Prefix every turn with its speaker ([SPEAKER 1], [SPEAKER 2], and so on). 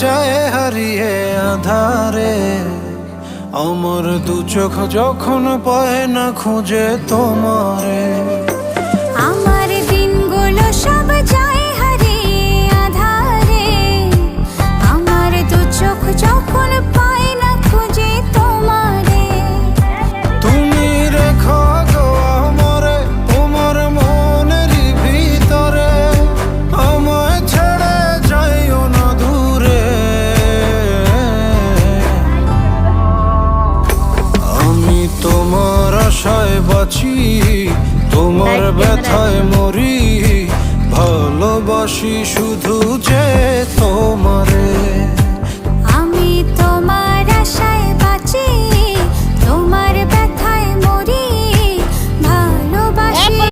[SPEAKER 1] যায় হারিয়ে আধারে। আমার দু চোখ যখন পায় না খুঁজে তোমারে।
[SPEAKER 2] আমার দিনগুলো সব যায় হারিয়ে আধারে। আমার দু চোখ যখন পায় না খুঁজে তোমারে।
[SPEAKER 1] তুমি রেখো গো আমারে তোমার মনেরই ভিতরে, আমায় ছেড়ে যাইও না দূরে। আমি তোমার আশায় বাঁচি, তোমার ব্যথায় মরি, ভালোবাসি শুধু যে তোমারে।